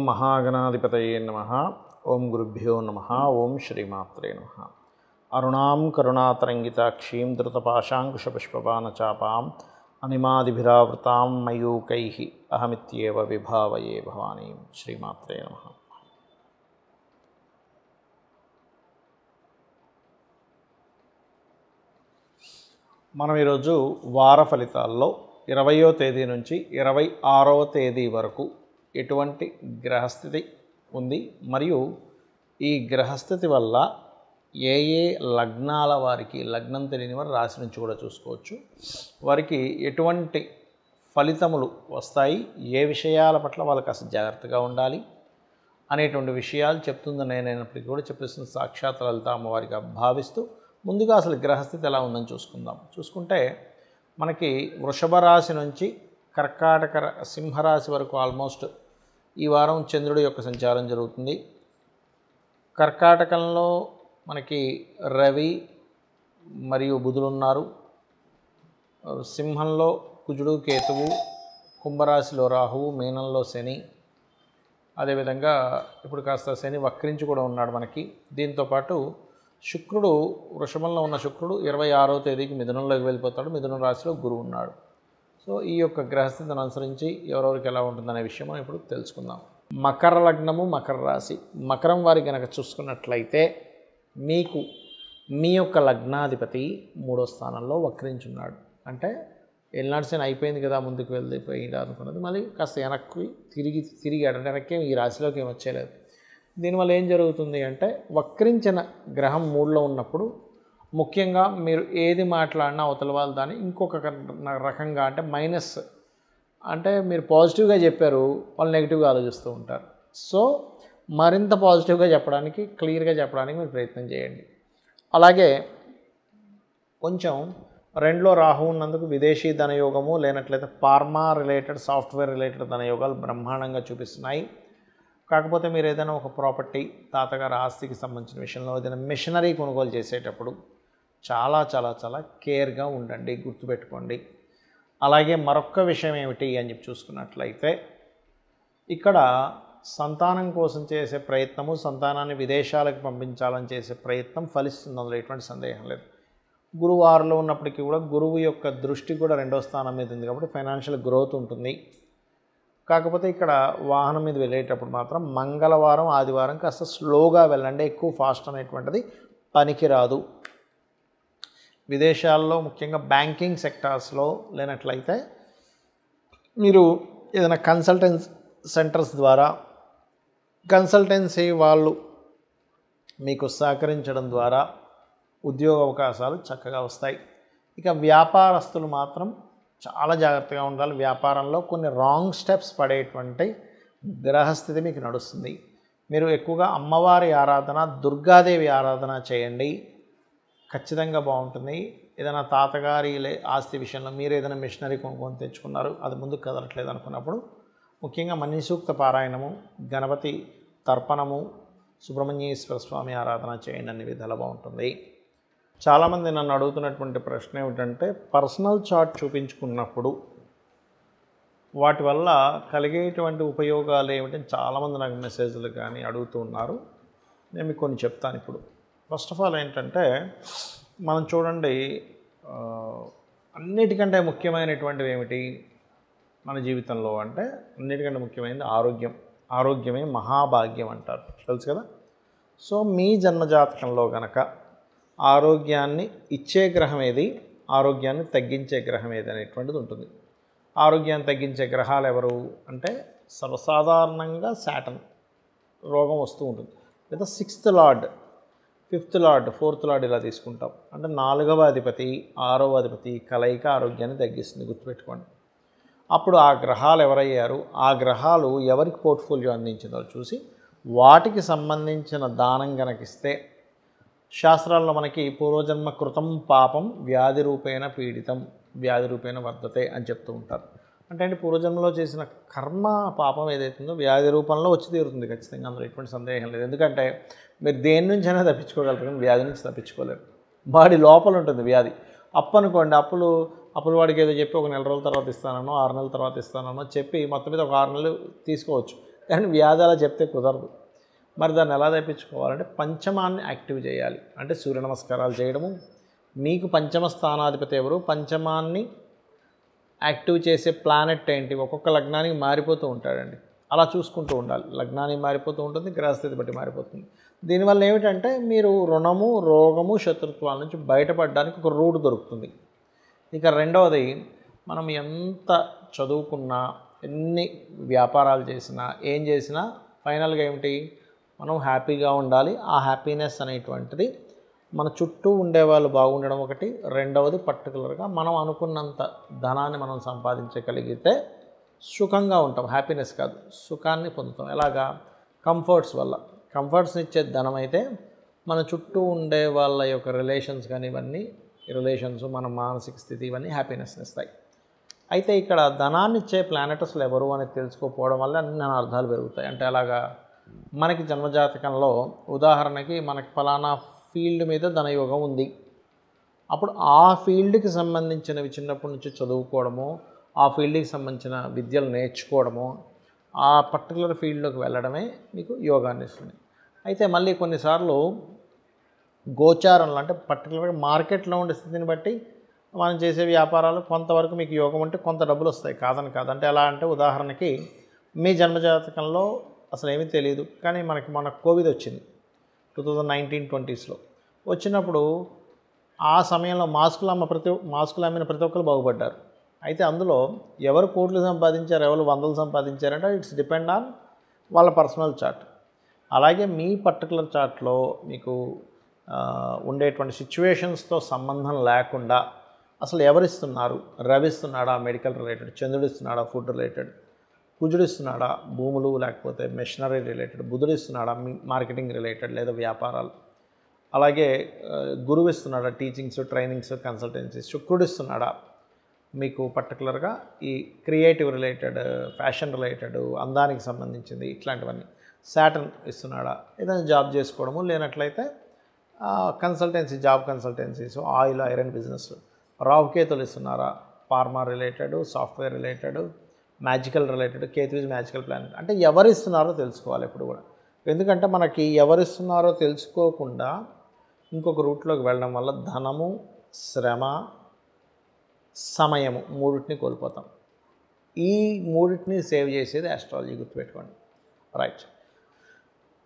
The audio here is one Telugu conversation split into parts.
మహాగణాధిపతయే నమః. ఓం గురుభ్యో నమః. ఓం శ్రీమాత్రే నమః. అరుణాం కరుణాతరంగితాక్షీం ధృతపాశాంకుశపుష్పబాణచాపాం అనిమాదిభిరావృతాం మయూకైః అహమిత్యేవ విభావయే భవానీం. శ్రీమాత్రే నమః. మనం ఈరోజు వార ఫలితాల్లో 20వ తేదీ నుంచి 26వ తేదీ వరకు ఎటువంటి గ్రహస్థితి ఉంది, మరియు ఈ గ్రహస్థితి వల్ల ఏ ఏ లగ్నాల వారికి, లగ్నం తెలియని వారు రాశి నుంచి కూడా చూసుకోవచ్చు, వారికి ఎటువంటి ఫలితములు వస్తాయి, ఏ విషయాల పట్ల వాళ్ళకి అసలు జాగ్రత్తగా ఉండాలి అనేటువంటి విషయాలు చెప్తుందని నేనైనప్పటికీ కూడా చెప్పేసిన సాక్షాత్ లలిత అమ్మవారిగా భావిస్తూ ముందుగా అసలు గ్రహస్థితి ఎలా ఉందని చూసుకుంటే మనకి వృషభ రాశి నుంచి కర్కాటక సింహరాశి వరకు ఆల్మోస్ట్ ఈ వారం చంద్రుడి యొక్క సంచారం జరుగుతుంది. కర్కాటకంలో మనకి రవి మరియు బుధుడు ఉన్నారు. సింహంలో కుజుడు కేతువు, కుంభరాశిలో రాహువు, మీనంలో శని, అదేవిధంగా ఇప్పుడు కాస్త శని వక్రించి కూడా ఉన్నాడు మనకి. దీంతోపాటు శుక్రుడు, వృషభంలో ఉన్న శుక్రుడు 26వ తేదీకి మిథునంలోకి వెళ్ళిపోతాడు. మిథున రాశిలో గురువు ఉన్నాడు. సో ఈ యొక్క గ్రహస్థితిని అనుసరించి ఎవరెవరికి ఎలా ఉంటుందనే విషయం మనం ఇప్పుడు తెలుసుకుందాం. మకర లగ్నము, మకర రాశి. మకరం వారి కనుక చూసుకున్నట్లయితే మీకు మీ యొక్క లగ్నాధిపతి 3వ స్థానంలో వక్రించున్నాడు. అంటే ఎల్నాటి శని అయిపోయింది కదా, ముందుకు వెళ్ళిపోయింది అనుకున్నది మళ్ళీ కాస్త వెనక్కి తిరిగాడు. అంటే వెనక్కి ఈ రాశిలోకి ఏమి వచ్చేలేదు. దీనివల్ల ఏం జరుగుతుంది అంటే, వక్రించిన గ్రహం 3లో ఉన్నప్పుడు ముఖ్యంగా మీరు ఏది మాట్లాడినా అవతల వాళ్ళు దాన్ని ఇంకొక రకంగా, అంటే మైనస్, అంటే మీరు పాజిటివ్గా చెప్పారు, వాళ్ళు నెగిటివ్గా ఆలోచిస్తూ ఉంటారు. సో మరింత పాజిటివ్గా చెప్పడానికి, క్లియర్గా చెప్పడానికి మీరు ప్రయత్నం చేయండి. అలాగే కొంచెం 2లో రాహు ఉన్నందుకు విదేశీ ధనయోగము, లేనట్లయితే ఫార్మా రిలేటెడ్, సాఫ్ట్వేర్ రిలేటెడ్ ధనయోగాలు బ్రహ్మాండంగా చూపిస్తున్నాయి. కాకపోతే మీరు ఏదైనా ఒక ప్రాపర్టీ, తాతగారి ఆస్తికి సంబంధించిన విషయంలో ఏదైనా మిషనరీ కొనుగోలు చేసేటప్పుడు చాలా చాలా చాలా కేర్గా ఉండండి, గుర్తుపెట్టుకోండి. అలాగే మరొక విషయం ఏమిటి అని చెప్పి చూసుకున్నట్లయితే, ఇక్కడ సంతానం కోసం చేసే ప్రయత్నము, సంతానాన్ని విదేశాలకు పంపించాలని చేసే ప్రయత్నం ఫలిస్తుంది, అందులో ఎటువంటి సందేహం లేదు. గురువు 6లో ఉన్నప్పటికీ కూడా గురువు యొక్క దృష్టి కూడా 2వ స్థానం మీద ఉంది కాబట్టి ఫైనాన్షియల్ గ్రోత్ ఉంటుంది. కాకపోతే ఇక్కడ వాహనం మీద వెళ్ళేటప్పుడు మాత్రం మంగళవారం, ఆదివారం కాస్త స్లోగా వెళ్ళండి, ఎక్కువ ఫాస్ట్ అనేటువంటిది పనికిరాదు. విదేశాల్లో ముఖ్యంగా బ్యాంకింగ్ సెక్టార్స్లో లేనట్లయితే మీరు ఏదైనా కన్సల్టెన్సీ సెంటర్స్ ద్వారా, కన్సల్టెన్సీ వాళ్ళు మీకు సహకరించడం ద్వారా ఉద్యోగ అవకాశాలు చక్కగా వస్తాయి. ఇక వ్యాపారస్తులు మాత్రం చాలా జాగ్రత్తగా ఉండాలి. వ్యాపారంలో కొన్ని రాంగ్ స్టెప్స్ పడేటువంటి గ్రహస్థితి మీకు నడుస్తుంది. మీరు ఎక్కువగా అమ్మవారి ఆరాధన, దుర్గాదేవి ఆరాధన చేయండి, ఖచ్చితంగా బాగుంటుంది. ఏదైనా తాతగారి ఆస్తి విషయంలో మీరు ఏదైనా మిషనరీ కొనుక్కొని తెచ్చుకున్నారు, అది ముందుకు కదలట్లేదు అనుకున్నప్పుడు ముఖ్యంగా మణిసూక్త పారాయణము, గణపతి తర్పణము, సుబ్రహ్మణ్యేశ్వర స్వామి ఆరాధన చేయండి, అన్ని విధాలు బాగుంటుంది. చాలామంది నన్ను అడుగుతున్నటువంటి ప్రశ్న ఏమిటంటే, పర్సనల్ చార్ట్ చూపించుకున్నప్పుడు వాటి వల్ల కలిగేటువంటి ఉపయోగాలు ఏమిటని చాలామంది నాకు మెసేజ్లు కానీ అడుగుతూ ఉన్నారు. నేను మీకు కొన్ని చెప్తాను ఇప్పుడు. ఫస్ట్ ఆఫ్ ఆల్ ఏంటంటే, మనం చూడండి, అన్నిటికంటే ముఖ్యమైనటువంటివి ఏమిటి మన జీవితంలో అంటే, అన్నిటికంటే ముఖ్యమైనది ఆరోగ్యం. ఆరోగ్యమే మహాభాగ్యం అంటారు, తెలుసు కదా. సో మీ జన్మజాతకంలో కనుక ఆరోగ్యాన్ని ఇచ్చే గ్రహం ఏది, ఆరోగ్యాన్ని తగ్గించే గ్రహం ఏది అనేటువంటిది ఉంటుంది. ఆరోగ్యాన్ని తగ్గించే గ్రహాలు ఎవరు అంటే, సర్వసాధారణంగా శాటర్న్ రోగం వస్తూ ఉంటుంది, లేదా 6th lord, 5th lord, 4th lord ఇలా తీసుకుంటాం. అంటే 4వ అధిపతి, 6వ అధిపతి కలయిక ఆరోగ్యాన్ని తగ్గిస్తుంది, గుర్తుపెట్టుకోండి. అప్పుడు ఆ గ్రహాలు ఎవరయ్యారు, ఆ గ్రహాలు ఎవరికి పోర్ట్ఫోలియో అందించిందో చూసి వాటికి సంబంధించిన దానం గనకిస్తే, శాస్త్రాల్లో మనకి పూర్వజన్మ కృతం పాపం వ్యాధి రూపేణ పీడితం, వ్యాధి రూపేణ వర్ధతే అని చెప్తూ ఉంటారు. అంటే పూర్వజన్మలో చేసిన కర్మ పాపం ఏదైతుందో వ్యాధి రూపంలో వచ్చి తీరుతుంది ఖచ్చితంగా, అందులో ఎటువంటి సందేహం లేదు. ఎందుకంటే మీరు దేని నుంచైనా తప్పించుకోగలరు కానీ వ్యాధి నుంచి తప్పించుకోలేరు. బాడీ లోపల ఉంటుంది వ్యాధి. అప్పు అనుకోండి, అప్పులు వాడికి ఏదో చెప్పి ఒక 1 నెల రోజుల తర్వాత ఇస్తానో, 6 నెలల తర్వాత ఇస్తానో చెప్పి మొత్తం మీద ఒక 6 నెలలు తీసుకోవచ్చు. కానీ వ్యాధి అలా చెప్తే కుదరదు. మరి దాన్ని ఎలా తెప్పించుకోవాలంటే పంచమాన్ని యాక్టివ్ చేయాలి. అంటే సూర్య నమస్కారాలు చేయడము, మీకు పంచమ స్థానాధిపతి ఎవరు, పంచమాన్ని యాక్టివ్ చేసే ప్లానెట్ ఏంటి, ఒక్కొక్క లగ్నానికి మారిపోతూ ఉంటాడండి. అలా చూసుకుంటూ ఉండాలి. లగ్నానికి మారిపోతూ ఉంటుంది, గ్రహస్థితి బట్టి మారిపోతుంది. దీనివల్ల ఏమిటంటే మీరు రుణము, రోగము, శత్రుత్వాల నుంచి బయటపడడానికి ఒక రూట్ దొరుకుతుంది. ఇక రెండవది, మనం ఎంత చదువుకున్నా, ఎన్ని వ్యాపారాలు చేసినా, ఏం చేసినా ఫైనల్గా ఏమిటి, మనం హ్యాపీగా ఉండాలి. ఆ హ్యాపీనెస్ అనేటువంటిది మన చుట్టూ ఉండేవాళ్ళు బాగుండడం ఒకటి, రెండవది పర్టికులర్గా మనం అనుకున్నంత ధనాన్ని మనం సంపాదించగలిగితే సుఖంగా ఉంటాం. హ్యాపీనెస్ కాదు, సుఖాన్ని పొందుతాం. ఎలాగా? కంఫర్ట్స్ వల్ల. కంఫర్ట్స్ని ఇచ్చే ధనం అయితే మన చుట్టూ ఉండే వాళ్ళ యొక్క రిలేషన్స్ కానీ ఇవన్నీ రిలేషన్స్, మన మానసిక స్థితి ఇవన్నీ హ్యాపీనెస్ని ఇస్తాయి. అయితే ఇక్కడ ధనాన్ని ఇచ్చే ప్లానెటస్లు ఎవరు అని తెలుసుకోకపోవడం వల్ల అన్ని అర్థాలు పెరుగుతాయి. అంటే అలాగా మనకి జన్మజాతకంలో ఉదాహరణకి మనకి ఫలానా ఫీల్డ్ మీద ధనయోగం ఉంది. అప్పుడు ఆ ఫీల్డ్కి సంబంధించినవి చిన్నప్పటి నుంచి చదువుకోవడము, ఆ ఫీల్డ్కి సంబంధించిన విద్యలు నేర్చుకోవడము, ఆ పర్టికులర్ ఫీల్డ్లోకి వెళ్ళడమే మీకు యోగాన్ని ఇస్తుంది. అయితే మళ్ళీ కొన్నిసార్లు గోచారంలో అంటే పర్టికులర్గా మార్కెట్లో ఉండే స్థితిని బట్టి మనం చేసే వ్యాపారాలు కొంతవరకు మీకు యోగం అంటే కొంత డబ్బులు వస్తాయి, కాదని కాదు. అంటే ఎలా అంటే ఉదాహరణకి మీ జన్మజాతకంలో అసలు ఏమీ తెలియదు, కానీ మన కోవిడ్ వచ్చింది 2019-20 వచ్చినప్పుడు ఆ సమయంలో మాస్కులు అమ్మిన ప్రతి ఒక్కరు బాగుపడ్డారు. అయితే అందులో ఎవరు కోట్లు సంపాదించారు, ఎవరు వందలు సంపాదించారంటే ఇట్స్ డిపెండ్ ఆన్ వాళ్ళ పర్సనల్ చార్ట్. అలాగే మీ పర్టికులర్ చార్ట్లో మీకు ఉండేటువంటి సిచ్యువేషన్స్తో సంబంధం లేకుండా అసలు ఎవరిస్తున్నారు, రవి ఇస్తున్నాడా మెడికల్ రిలేటెడ్, చంద్రుడు ఇస్తున్నాడా ఫుడ్ రిలేటెడ్, కుజుడు ఇస్తున్నాడా భూములు లేకపోతే మెషినరీ రిలేటెడ్, బుధుడు ఇస్తున్నాడా మార్కెటింగ్ రిలేటెడ్ లేదా వ్యాపారాలు, అలాగే గురువు ఇస్తున్నాడా టీచింగ్స్, ట్రైనింగ్స్, కన్సల్టెన్సీస్, శుక్రుడు ఇస్తున్నాడా మీకు పర్టికులర్గా ఈ క్రియేటివ్ రిలేటెడ్, ఫ్యాషన్ రిలేటెడ్, అందానికి సంబంధించింది ఇట్లాంటివన్నీ, సాటర్న్ ఇస్తున్నాడా, ఏదైనా జాబ్ చేసుకోవడము, లేనట్లయితే consultancy, job consultancies, oil iron business, రాహుకేతులు ఇస్తున్నారా pharma related, software related, magical related, Ketu is magical planet. అంటే ఎవరిస్తున్నారో తెలుసుకోవాలి ఎప్పుడు కూడా. ఎందుకంటే మనకి ఎవరిస్తున్నారో తెలుసుకోకుండా ఇంకొక రూట్లోకి వెళ్ళడం వల్ల ధనము, శ్రమ, సమయము మూడింటిని కోల్పోతాం. ఈ మూడింటిని సేవ్ చేసేది ఆస్ట్రాలజీ, గుర్తుపెట్టుకోండి. రైట్.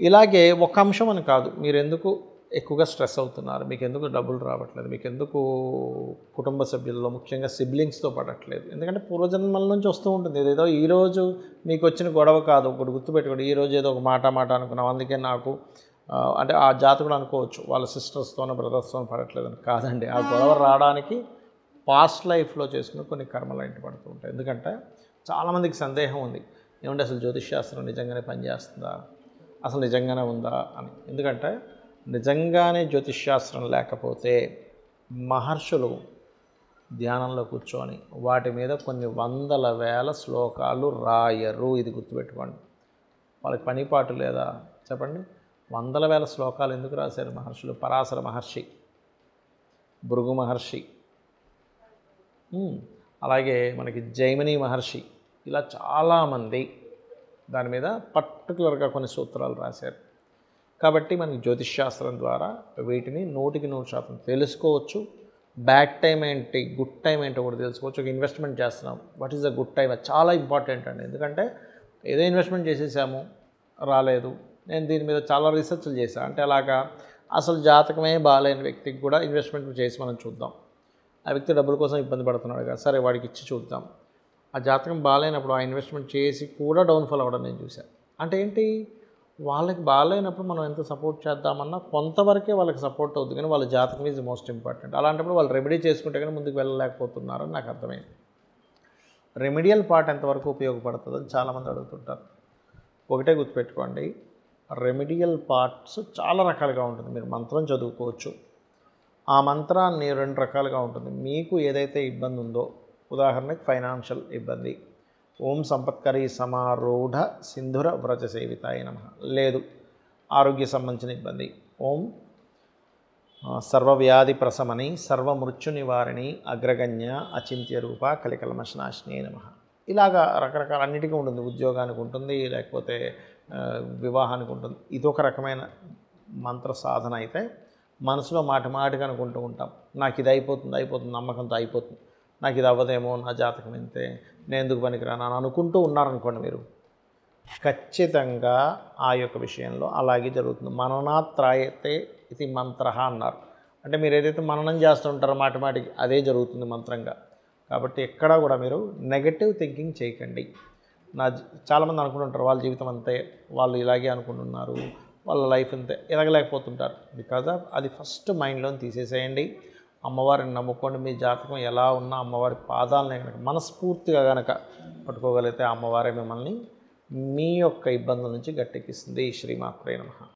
ఇలాగే ఒక అంశం అని కాదు, మీరు ఎందుకు ఎక్కువగా స్ట్రెస్ అవుతున్నారు, మీకు ఎందుకు డబ్బులు రావట్లేదు, మీకు ఎందుకు కుటుంబ సభ్యుల్లో ముఖ్యంగా సిబ్లింగ్స్తో పడట్లేదు, ఎందుకంటే పూర్వజన్మల నుంచి వస్తూ ఉంటుంది. ఏదో ఈరోజు మీకు వచ్చిన గొడవ కాదు, ఒకటి గుర్తుపెట్టుకోండి. ఈరోజు ఏదో ఒక మాట అనుకున్నాం, అందుకే నాకు అంటే ఆ జాతకుడు అనుకోవచ్చు వాళ్ళ సిస్టర్స్తోనో బ్రదర్స్తోనో పడట్లేదని. కాదండి, ఆ గొడవ రావడానికి పాస్ట్ లైఫ్లో చేసుకుని కొన్ని కర్మలు ఇంటి పడుతూ ఉంటాయి. ఎందుకంటే చాలామందికి సందేహం ఉంది, ఏమంటే అసలు జ్యోతిష్శాస్త్రం నిజంగానే పనిచేస్తుందా, అసలు నిజంగానే ఉందా అని. ఎందుకంటే నిజంగానే జ్యోతిష్శాస్త్రం లేకపోతే మహర్షులు ధ్యానంలో కూర్చొని వాటి మీద కొన్ని వందల వేల శ్లోకాలు రాయరు. ఇది గుర్తుపెట్టుకోండి. వాళ్ళకి పనిపాటు లేదా చెప్పండి? వందల వేల శ్లోకాలు ఎందుకు రాశారు మహర్షులు? పరాశర మహర్షి, భృగు మహర్షి, అలాగే మనకి జైమిని మహర్షి, ఇలా చాలామంది దాని మీద పర్టికులర్గా కొన్ని సూత్రాలు రాశారు. కాబట్టి మనకి జ్యోతిష్శాస్త్రం ద్వారా వీటిని 100% తెలుసుకోవచ్చు. బ్యాడ్ టైం ఏంటి, గుడ్ టైం ఏంటో కూడా తెలుసుకోవచ్చు. ఒక ఇన్వెస్ట్మెంట్ చేస్తున్నాం, what is the good time, అది చాలా ఇంపార్టెంట్ అండి. ఎందుకంటే ఏదో ఇన్వెస్ట్మెంట్ చేసేసాము, రాలేదు. నేను దీని మీద చాలా రీసెర్చ్లు చేశాను. అంటే అలాగా అసలు జాతకమే బాగాలేని వ్యక్తికి కూడా ఇన్వెస్ట్మెంట్ చేసి మనం చూద్దాం. ఆ వ్యక్తి డబ్బుల కోసం ఇబ్బంది పడుతున్నాడు కదా, సరే వాడికి ఇచ్చి చూద్దాం. ఆ జాతకం బాగాలేనప్పుడు ఆ ఇన్వెస్ట్మెంట్ చేసి కూడా డౌన్ఫాల్ అవ్వడం నేను చూశాను. అంటే ఏంటి, వాళ్ళకి బాగాలేనప్పుడు మనం ఎంత సపోర్ట్ చేద్దామన్నా కొంతవరకే వాళ్ళకి సపోర్ట్ అవుతుంది, కానీ వాళ్ళ జాతకం ఈజ్ మోస్ట్ ఇంపార్టెంట్. అలాంటప్పుడు వాళ్ళు రెమెడీ చేసుకుంటే కానీ ముందుకు వెళ్ళలేకపోతున్నారని నాకు అర్థమైంది. రెమెడియల్ పార్ట్ ఎంతవరకు ఉపయోగపడుతుందని చాలామంది అడుగుతుంటారు. ఒకటే గుర్తుపెట్టుకోండి, రెమెడియల్ పార్ట్స్ చాలా రకాలుగా ఉంటుంది. మీరు మంత్రం చదువుకోవచ్చు, ఆ మంత్రాన్ని 2 రకాలుగా ఉంటుంది. మీకు ఏదైతే ఇబ్బంది ఉందో, ఉదాహరణకి ఫైనాన్షియల్ ఇబ్బంది, ఓం సంపత్కరీ సమారూఢ సింధుర వ్రజ సేవితాయ నమః, లేదు ఆరోగ్య సంబంధించిన ఇబ్బంది, ఓం సర్వవ్యాధి ప్రశమని సర్వమృత్యు నివారిణి అగ్రగణ్య అచింత్య రూప కలికల్మషనాశినే నమః, ఇలాగా రకరకాల అన్నిటికీ ఉంటుంది. ఉద్యోగానికి ఉంటుంది, లేకపోతే వివాహానికి ఉంటుంది. ఇదొక రకమైన మంత్ర సాధన అయితే మనసులో మాటి మాటికి అనుకుంటూ ఉంటాం. నాకు ఇది అయిపోతుంది నమ్మకంతో అయిపోతుంది. నాకు ఇది అవ్వదేమో, నా జాతకం ఇంతే, నేను ఎందుకు పనికిరాను అని అనుకుంటూ ఉన్నారనుకోండి మీరు, ఖచ్చితంగా ఆ యొక్క విషయంలో అలాగే జరుగుతుంది. మననాత్రాయతే ఇది మంత్ర అన్నారు. అంటే మీరు ఏదైతే మననం చేస్తుంటారో మాటి మాటికి అదే జరుగుతుంది మంత్రంగా. కాబట్టి ఎక్కడా కూడా మీరు నెగటివ్ థింకింగ్ చేయకండి. చాలామంది అనుకుంటుంటారు వాళ్ళ జీవితం అంతే, వాళ్ళు ఇలాగే అనుకుంటున్నారు, వాళ్ళ లైఫ్ అంతే, ఎదగలేకపోతుంటారు. బికాజ్ ఆఫ్ అది ఫస్ట్ మైండ్లోని తీసేసేయండి. అమ్మవారిని నమ్ముకోండి. మీ జాతకం ఎలా ఉన్నా అమ్మవారి పాదాలని కనుక మనస్ఫూర్తిగా కనుక పట్టుకోగలిగితే అమ్మవారే మిమ్మల్ని మీ యొక్క ఇబ్బందుల నుంచి గట్టెక్కిస్తుంది. శ్రీమాత్రే నమః.